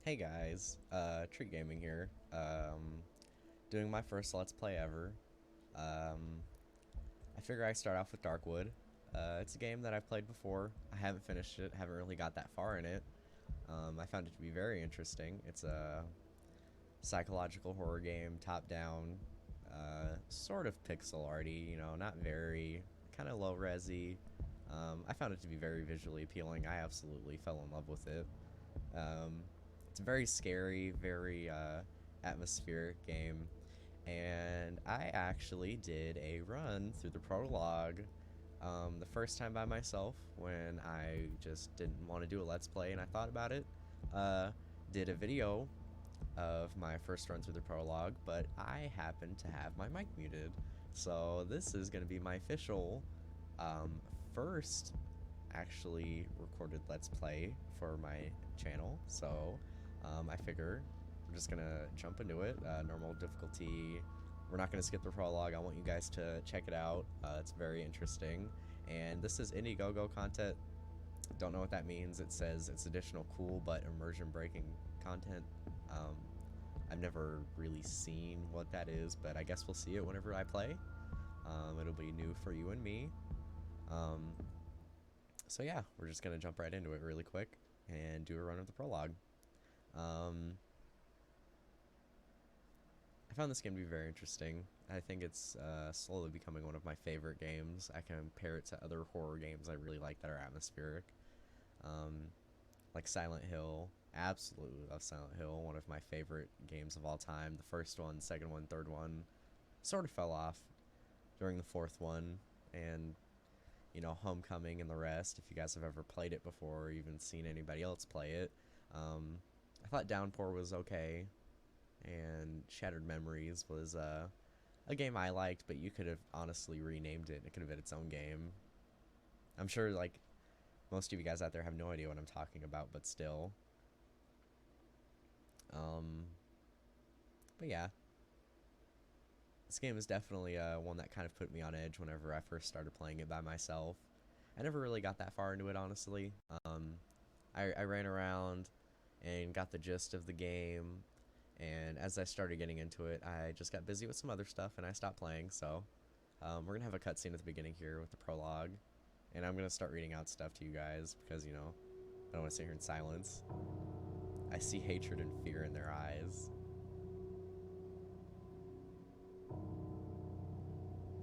Hey guys, Treat Gaming here. Doing my first Let's Play ever. Um, I figure I start off with Darkwood. It's a game that I've played before. I haven't finished it, haven't really got that far in it. I found it to be very interesting. It's a psychological horror game, top-down, sort of pixel arty, not very, kind of low-resy. I found it to be very visually appealing. I absolutely fell in love with it. Um, it's a very scary, very atmospheric game, and I actually did a run through the prologue the first time by myself when I just didn't want to do a let's play and I thought about it. Uh, did a video of my first run through the prologue, but I happened to have my mic muted. So this is going to be my official um, first actually recorded Let's Play for my channel. So I figure we're just going to jump into it. Normal difficulty. We're not going to skip the prologue. I want you guys to check it out. It's very interesting. And this is Indiegogo content. Don't know what that means. It says it's additional cool but immersion breaking content. Um, I've never really seen what that is, but I guess we'll see it whenever I play. It'll be new for you and me. Um, so yeah, we're just gonna jump right into it really quick and do a run of the prologue. Um, I found this game to be very interesting. I think it's slowly becoming one of my favorite games. I compare it to other horror games I really like that are atmospheric. Um, like Silent Hill. Absolutely love Silent Hill. One of my favorite games of all time. The first one, second one, third one sort of fell off during the fourth one, and Homecoming and the rest. If you guys have ever played it before or even seen anybody else play it, um, I thought Downpour was okay, and Shattered Memories was a game I liked, but you could have honestly renamed it. It could have been its own game. I'm sure like most of you guys out there have no idea what I'm talking about, but still. Um, but yeah, this game is definitely one that kind of put me on edge whenever I first started playing it by myself. I never really got that far into it, honestly. I ran around and got the gist of the game, and as I started getting into it, I just got busy with some other stuff and I stopped playing. So we're gonna have a cutscene at the beginning here with the prologue, and I'm gonna start reading out stuff to you guys because I don't want to sit here in silence. I see hatred and fear in their eyes.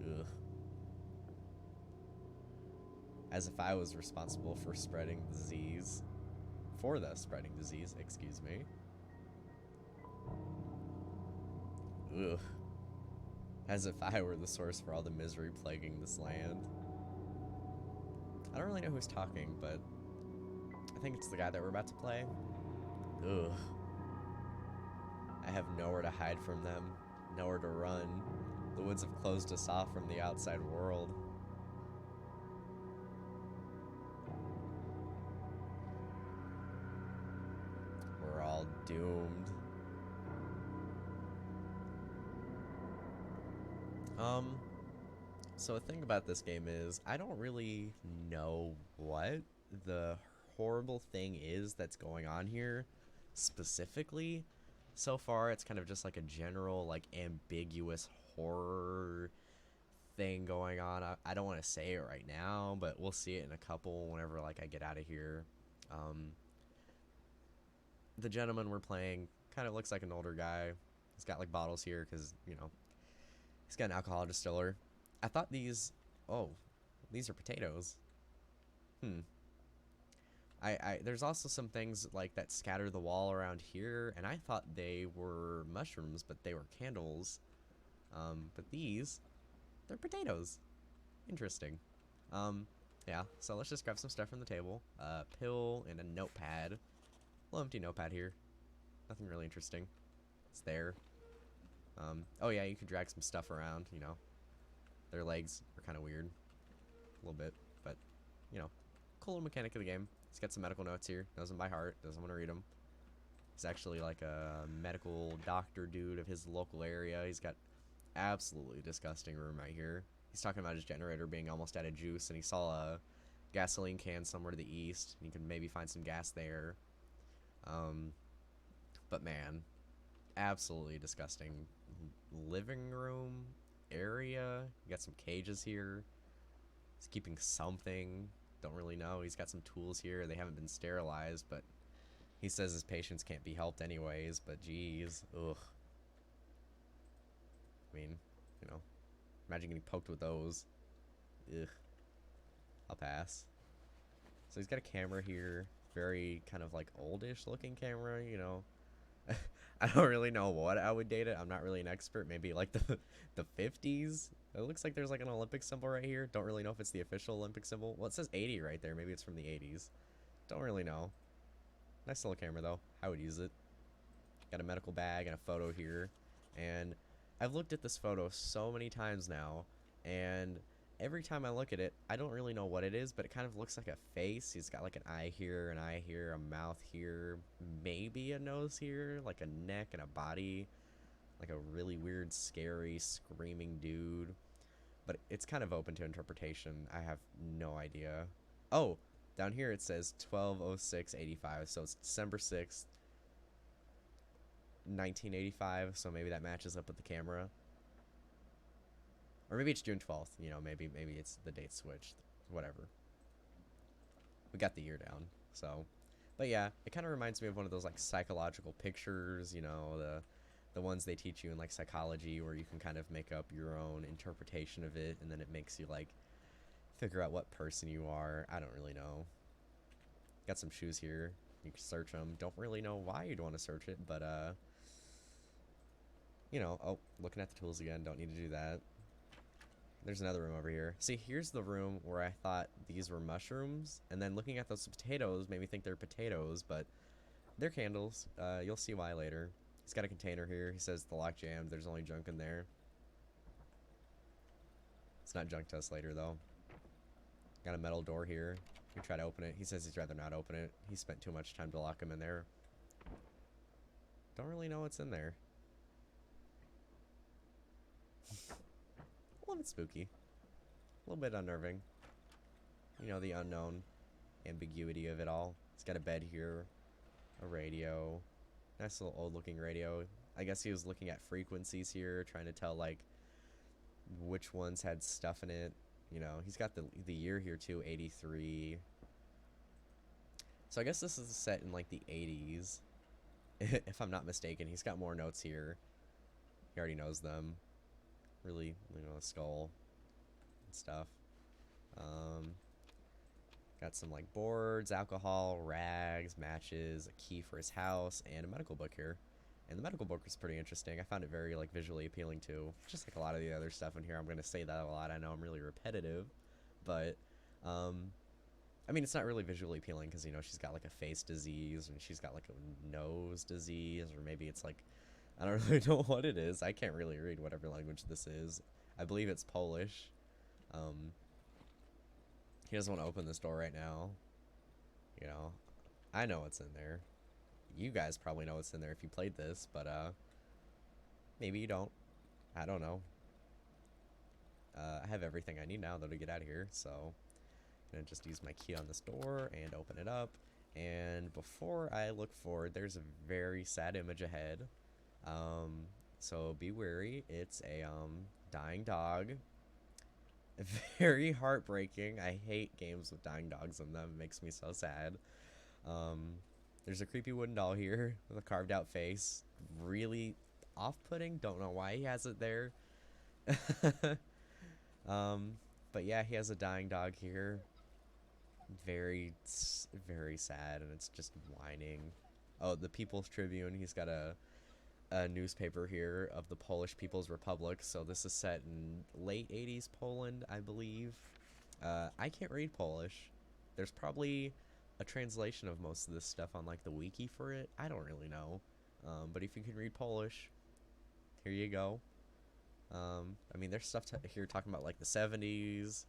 Ugh. As if I was responsible for spreading disease. For the spreading disease, excuse me. Ugh. As if I were the source for all the misery plaguing this land. I don't really know who's talking, but I think it's the guy that we're about to play. Ugh. I have nowhere to hide from them, nowhere to run. The woods have closed us off from the outside world. We're all doomed. Um, so the thing about this game is, I don't really know what the horrible thing is that's going on here specifically. So far, it's kind of just like a general, like, ambiguous horror thing going on. I don't want to say it right now, but we'll see it in a couple whenever, like, I get out of here. Um, the gentleman we're playing kind of looks like an older guy. He's got, like, bottles here because, he's got an alcohol distiller. I thought these... Oh, these are potatoes. Hmm. There's also some things like that scatter the wall around here, and I thought they were mushrooms, but they were candles. But these, they're potatoes. Interesting. Um, yeah, so let's just grab some stuff from the table. Pill and a notepad. A little empty notepad here. Nothing really interesting. It's there. Oh yeah, you can drag some stuff around, Their legs are kind of weird. A little bit, but, cool little mechanic of the game. He's got some medical notes here. Knows them by heart. Doesn't want to read them. He's actually like a medical doctor dude of his local area. He's got absolutely disgusting room right here. He's talking about his generator being almost out of juice, and he saw a gasoline can somewhere to the east. And you can maybe find some gas there. Um, But man, absolutely disgusting living room area. You got some cages here. He's keeping something. Don't really know. He's got some tools here. They haven't been sterilized, but he says his patients can't be helped anyways. But geez, ugh. I mean, you know, imagine getting poked with those. Ugh. I'll pass. So he's got a camera here. Very kind of like oldish looking camera, you know. I don't really know what I would date it. I'm not really an expert. Maybe like the 50s. It looks like there's like an Olympic symbol right here. Don't really know if it's the official Olympic symbol. Well, it says 80 right there. Maybe it's from the 80s. Don't really know. Nice little camera though. I would use it. Got a medical bag and a photo here. And I've looked at this photo so many times now, and every time I look at it, I don't really know what it is, but it kind of looks like a face. He's got like an eye here, a mouth here, maybe a nose here, like a neck and a body, like a really weird, scary, screaming dude. But it's kind of open to interpretation. I have no idea. Oh, down here it says 12/06/85, so it's December 6th, 1985, so maybe that matches up with the camera. Or maybe it's June 12th, you know, maybe it's the date switched. Whatever. We got the year down, so. But yeah, it kind of reminds me of one of those, like, psychological pictures, you know, the ones they teach you in, like, psychology, where you can kind of make up your own interpretation of it, and then it makes you, like, figure out what person you are. I don't really know. Got some shoes here. You can search them. Don't really know why you'd want to search it, but, you know, oh, looking at the tools again. Don't need to do that. There's another room over here. See, here's the room where I thought these were mushrooms, and then looking at those potatoes made me think they're potatoes, but they're candles. You'll see why later. He's got a container here. He says the lock jammed. There's only junk in there. It's not junk test later, though. Got a metal door here. You try to open it. He says he'd rather not open it. He spent too much time to lock him in there. Don't really know what's in there. A little bit spooky. A little bit unnerving. You know, the unknown ambiguity of it all. He's got a bed here. A radio. Nice little old looking radio. I guess he was looking at frequencies here, trying to tell, like, which ones had stuff in it. You know, he's got the year here too, 83. So I guess this is set in, like, the 80s. If I'm not mistaken. He's got more notes here. He already knows them. Really, you know, a skull and stuff. Got some, like, boards, alcohol, rags, matches, a key for his house, and a medical book here. And the medical book is pretty interesting. I found it very, like, visually appealing too. Just like a lot of the other stuff in here. I'm going to say that a lot. I know I'm really repetitive. But, I mean, it's not really visually appealing because, you know, she's got, like, a face disease and she's got, like, a nose disease. Or maybe it's, like, I don't really know what it is. I can't really read whatever language this is. I believe it's Polish. He doesn't want to open this door right now. You know, I know what's in there. You guys probably know what's in there if you played this, but maybe you don't. I don't know. I have everything I need now though to get out of here, so I'm gonna just use my key on this door and open it up. And before I look forward, there's a very sad image ahead. So be wary. It's a dying dog. Very heartbreaking. I hate games with dying dogs in them. It makes me so sad. There's a creepy wooden doll here with a carved out face. Really off-putting. Don't know why he has it there. But yeah, he has a dying dog here. Very, very sad, and it's just whining. Oh, the People's Tribune. He's got a newspaper here of the Polish People's Republic. So this is set in late 80s Poland, I believe. I can't read Polish. There's probably a translation of most of this stuff on, like, the wiki for it. I don't really know. But if you can read Polish, here you go. I mean, there's stuff here talking about, like, the 70s.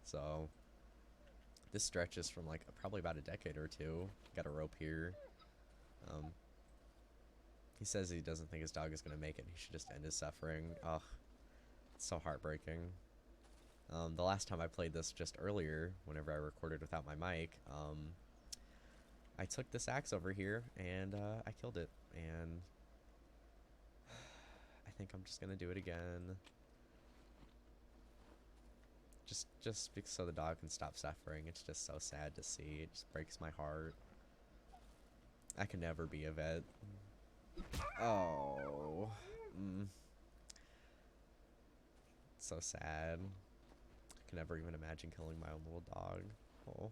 So this stretches from, like, probably about a decade or two. Got a rope here. He says he doesn't think his dog is going to make it. He should just end his suffering. Ugh. It's so heartbreaking. The last time I played this just earlier, whenever I recorded without my mic, I took this axe over here and I killed it, and I think I'm just gonna do it again. Just so the dog can stop suffering. It's just so sad to see. It just breaks my heart. I could never be a vet. Oh. So sad. I can never even imagine killing my own little dog. Oh.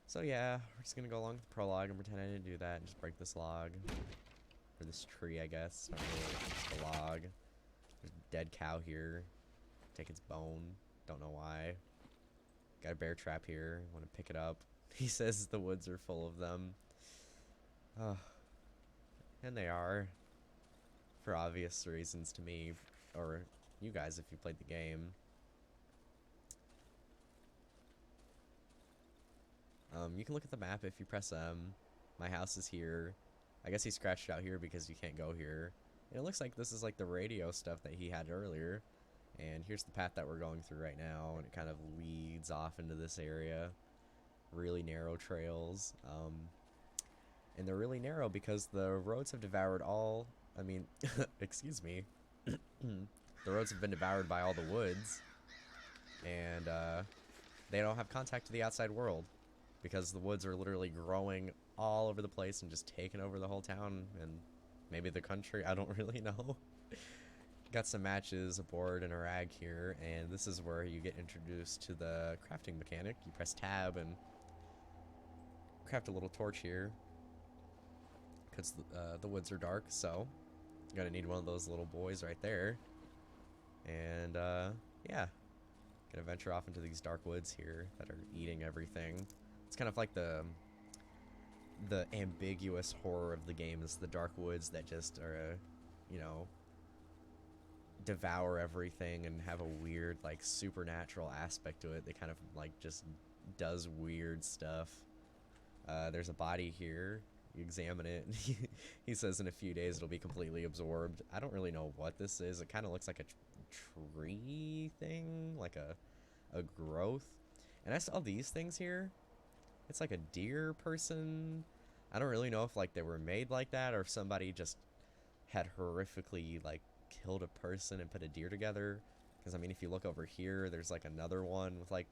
So yeah, we're just gonna go along with the prologue and pretend I didn't do that and just break this log. Or this tree, I guess. Not really, just a log. There's a dead cow here. Take its bone. Don't know why. Got a bear trap here. Want to pick it up. He says the woods are full of them. Oh. And they are. For obvious reasons to me. Or you guys if you played the game. You can look at the map if you press M. My house is here. I guess he scratched out here because you can't go here. And it looks like this is like the radio stuff that he had earlier. And here's the path that we're going through right now. And it kind of leads off into this area. Really narrow trails. And they're really narrow because the roads have devoured all... I mean, excuse me. The roads have been devoured by all the woods. And they don't have contact to the outside world. Because the woods are literally growing all over the place and just taking over the whole town and maybe the country. I don't really know. Got some matches, a board, and a rag here, and this is where you get introduced to the crafting mechanic. You press tab and craft a little torch here because the woods are dark, so you're gonna need one of those little boys right there. And yeah, gonna venture off into these dark woods here that are eating everything. It's kind of like the ambiguous horror of the game is the dark woods that just are, you know, devour everything and have a weird, like, supernatural aspect to it. They kind of, like, just does weird stuff. There's a body here. You examine it. He says in a few days it'll be completely absorbed. I don't really know what this is. It kind of looks like a tree thing, like a growth. And I saw these things here. It's like a deer person. I don't really know if like they were made like that or if somebody just had horrifically like killed a person and put a deer together. Because I mean, if you look over here, there's like another one with like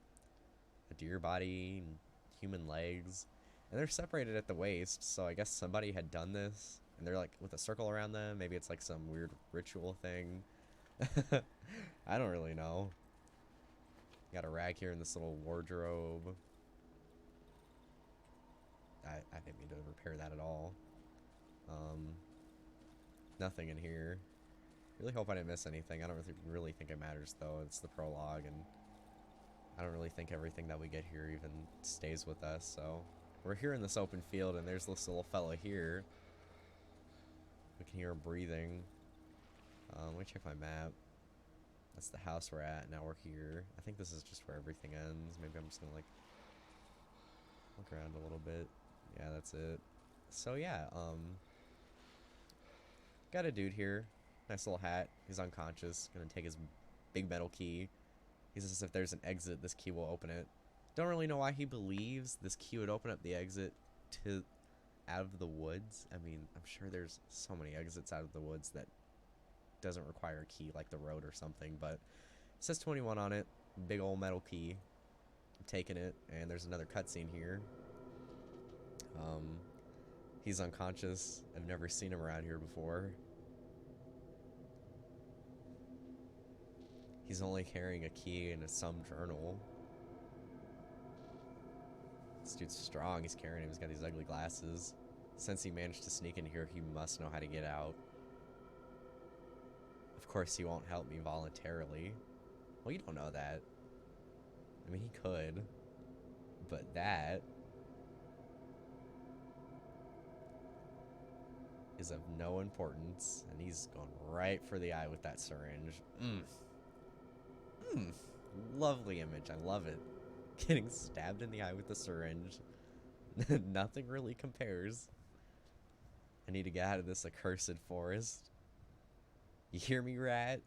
a deer body and human legs, and they're separated at the waist. So I guess somebody had done this, and they're like with a circle around them. Maybe it's like some weird ritual thing. I don't really know. Got a rag here in this little wardrobe. I didn't mean to repair that at all. Nothing in here. Really hope I didn't miss anything. I don't really think it matters though. It's the prologue, and I don't really think everything that we get here even stays with us. So we're here in this open field, and there's this little fella here. We can hear him breathing. Let me check my map. That's the house we're at. Now we're here. I think this is just where everything ends. Maybe I'm just gonna like look around a little bit. Yeah, that's it. So yeah, got a dude here. Nice little hat. He's unconscious. Gonna take his big metal key. He says if there's an exit, this key will open it. Don't really know why he believes this key would open up the exit to out of the woods. I mean, I'm sure there's so many exits out of the woods that doesn't require a key like the road or something, but it says 21 on it. Big old metal key. I'm taking it, and there's another cutscene here. He's unconscious. I've never seen him around here before. He's only carrying a key and some journal. This dude's strong. He's carrying him. He's got these ugly glasses. Since he managed to sneak in here, he must know how to get out. Of course, he won't help me voluntarily. Well, you don't know that. I mean, he could. But that is of no importance, and he's going right for the eye with that syringe. Lovely image. I love it. Getting stabbed in the eye with the syringe. Nothing really compares. I need to get out of this accursed forest. You hear me, rat?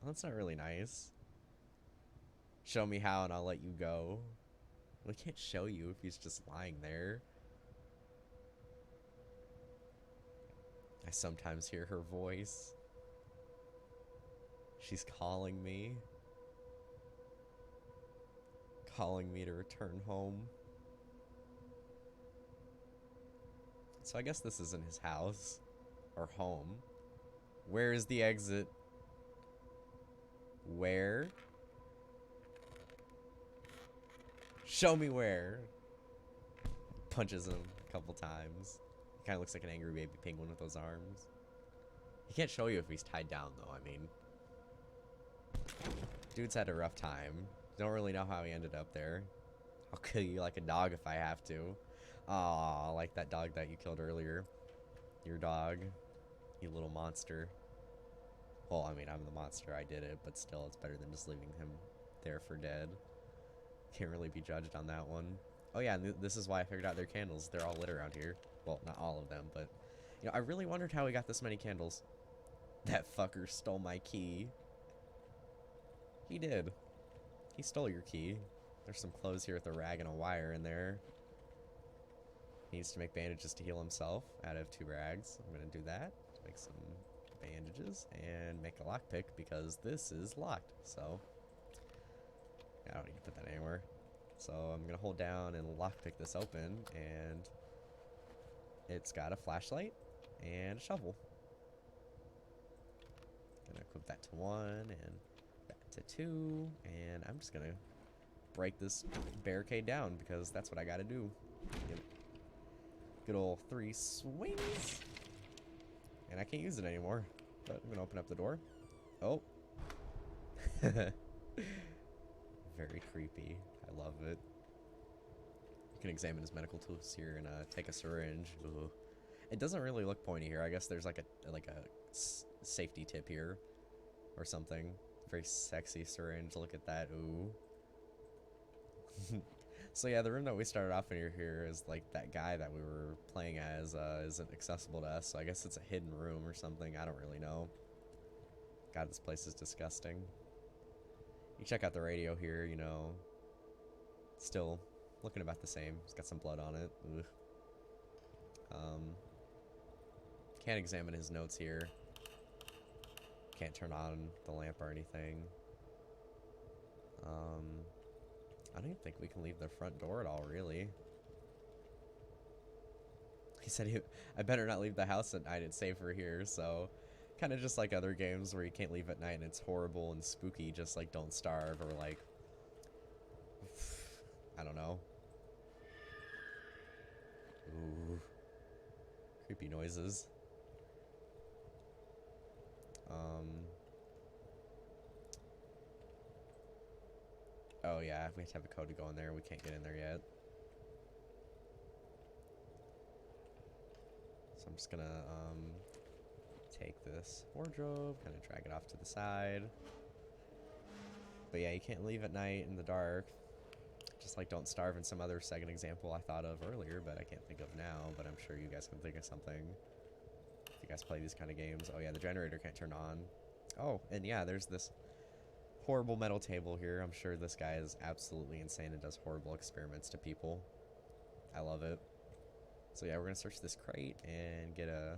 Well, that's not really nice. Show me how and I'll let you go. We can't show you if he's just lying there. I sometimes hear her voice. She's calling me. Calling me to return home. So I guess this isn't his house. Or home. Where is the exit? Where? Show me where. Punches him a couple times. He kind of looks like an angry baby penguin with those arms. He can't show you if he's tied down, though. I mean, dude's had a rough time. Don't really know how he ended up there. I'll kill you like a dog if I have to. Aw, like that dog that you killed earlier. Your dog. You little monster. Well, I mean, I'm the monster. I did it, but still, it's better than just leaving him there for dead. Can't really be judged on that one. Oh yeah, and this is why I figured out their candles. They're all lit around here. Well, not all of them, but you know, I really wondered how he got this many candles. That fucker stole my key. He did. He stole your key. There's some clothes here with a rag and a wire in there. He needs to make bandages to heal himself out of 2 rags. I'm gonna do that. Make some bandages and make a lockpick because this is locked. So I don't need to put that anywhere. So I'm gonna hold down and lockpick this open, and it's got a flashlight and a shovel. Gonna equip that to 1 and that to 2, and I'm just gonna break this barricade down because that's what I gotta do. Give it good old 3 swings, and I can't use it anymore. But I'm gonna open up the door. Oh. Very creepy. I love it. You can examine his medical tools here and take a syringe. Ugh. It doesn't really look pointy here. I guess there's like a safety tip here or something. Very sexy syringe. Look at that. Ooh. So yeah, the room that we started off in here is like that guy that we were playing as isn't accessible to us. So I guess it's a hidden room or something. I don't really know. God, this place is disgusting. You check out the radio here, you know. Still looking about the same. It's got some blood on it. Ugh. Can't examine his notes here. Can't turn on the lamp or anything. I don't even think we can leave the front door at all, really. He said I better not leave the house at night. It's safer here, so kind of just like other games where you can't leave at night and it's horrible and spooky, just like Don't Starve or like, I don't know. Ooh. Creepy noises. Oh yeah, we have to have a code to go in there. We can't get in there yet. So I'm just gonna take this wardrobe, kind of drag it off to the side. But yeah, you can't leave at night in the dark. Just like Don't Starve and some other second example I thought of earlier, but I can't think of now. But I'm sure you guys can think of something if you guys play these kind of games. Oh yeah, the generator can't turn on. Oh, and yeah, there's this horrible metal table here. I'm sure this guy is absolutely insane and does horrible experiments to people. I love it. So yeah, we're gonna search this crate and get a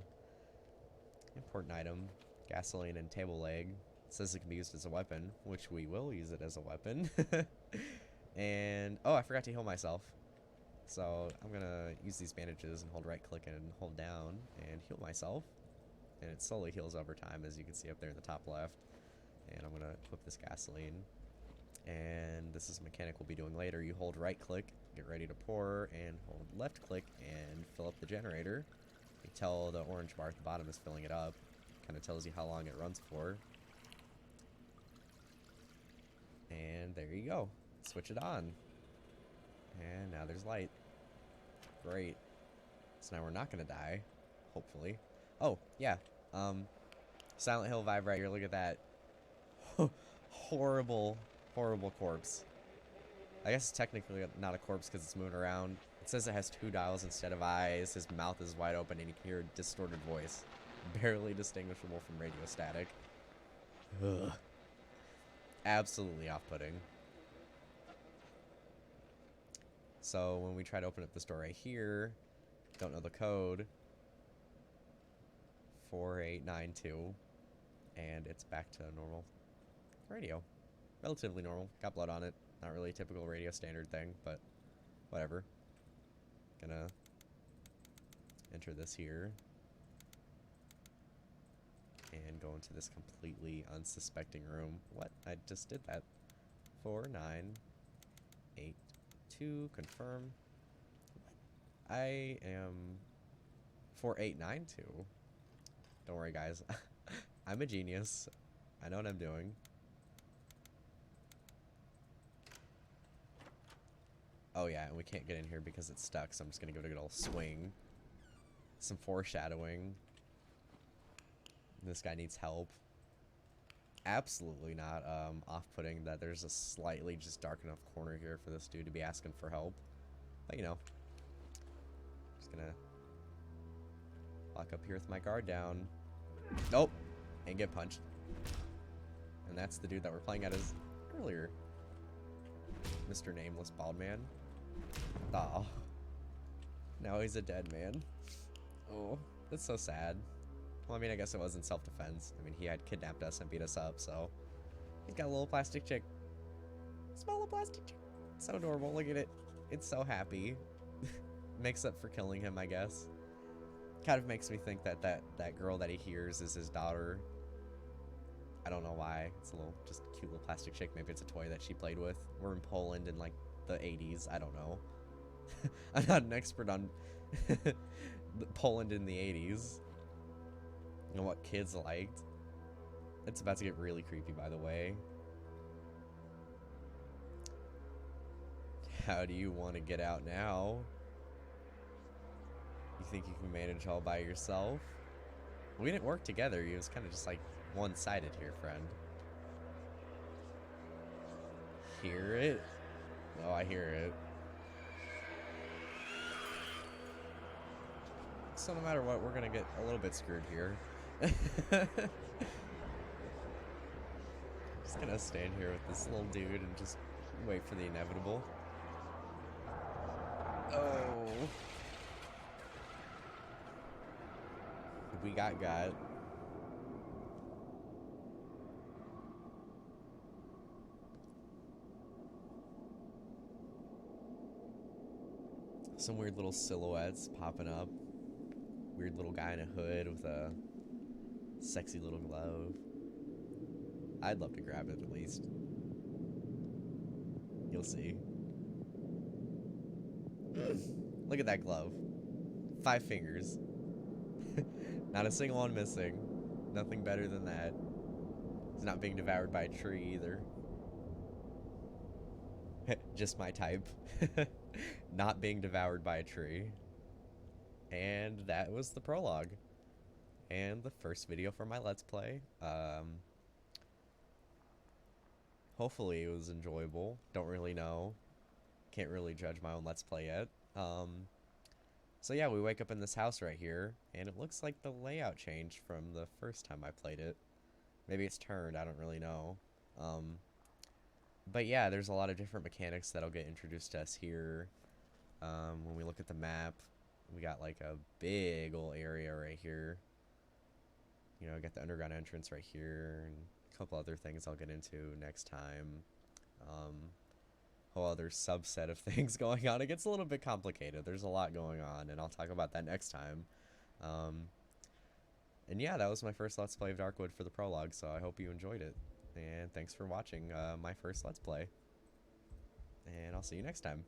important item, gasoline and table leg. It says it can be used as a weapon, which we will use it as a weapon. And oh, I forgot to heal myself. So I'm gonna use these bandages and hold right click and hold down and heal myself. And it slowly heals over time, as you can see up there in the top left. And I'm gonna equip this gasoline. And this is a mechanic we'll be doing later. You hold right click, get ready to pour, and hold left click and fill up the generator. You tell the orange bar at the bottom is filling it up. Kind of tells you how long it runs for. And there you go. Switch it on. And now there's light. Great. So now we're not gonna die. Hopefully. Oh, yeah. Silent Hill vibe right here. Look at that. Horrible, horrible corpse. I guess it's technically not a corpse because it's moving around. It says it has 2 dials instead of eyes. His mouth is wide open and you can hear a distorted voice. Barely distinguishable from radio static. Ugh. Absolutely off-putting. So when we try to open up this door right here, don't know the code, 4892, and it's back to normal radio. Relatively normal. Got blood on it. Not really a typical radio standard thing, but whatever. Gonna enter this here and go into this completely unsuspecting room. What? I just did that. 4982, confirm. I am 4892. Don't worry, guys. I'm a genius. I know what I'm doing. Oh yeah, and we can't get in here because it's stuck, so I'm just gonna give it a good old swing. Some foreshadowing. This guy needs help. Absolutely not off-putting that there's a slightly just dark enough corner here for this dude to be asking for help. But you know. Just gonna walk up here with my guard down. Nope. And get punched. And that's the dude that we're playing at as earlier. Mr. Nameless Bald Man. Oh. Now he's a dead man. Oh, that's so sad. Well, I mean, I guess it wasn't self-defense. I mean, he had kidnapped us and beat us up, so... He's got a little plastic chick. Small little plastic chick. So adorable, look at it. It's so happy. Makes up for killing him, I guess. Kind of makes me think that that girl that he hears is his daughter. I don't know why. It's a little, just cute little plastic chick. Maybe it's a toy that she played with. We're in Poland in, like, the 80s. I don't know. I'm not an expert on Poland in the 80s. And what kids liked. It's about to get really creepy, by the way. How do you want to get out now? You think you can manage all by yourself? We didn't work together. It was kind of just like one-sided here, friend. Hear it? Oh, I hear it. So no matter what, we're gonna get a little bit screwed here. Just gonna stand here with this little dude and just wait for the inevitable. Oh. We got. Some weird little silhouettes popping up. Weird little guy in a hood with a sexy little glove. I'd love to grab it at least. You'll see. Look at that glove. 5 fingers. Not a single one missing. Nothing better than that. It's not being devoured by a tree either. Just my type. Not being devoured by a tree. And that was the prologue. And the first video for my Let's Play. Hopefully it was enjoyable. Don't really know. Can't really judge my own Let's Play yet. So yeah, we wake up in this house right here, and it looks like the layout changed from the first time I played it. Maybe it's turned, I don't really know. But yeah, there's a lot of different mechanics that'll get introduced to us here. When we look at the map, we got like a big old area right here. You know, got the underground entrance right here, and a couple other things I'll get into next time. Whole other subset of things going on. It gets a little bit complicated. There's a lot going on, and I'll talk about that next time. And yeah, that was my first Let's Play of Darkwood for the prologue, so I hope you enjoyed it. And thanks for watching my first Let's Play. And I'll see you next time.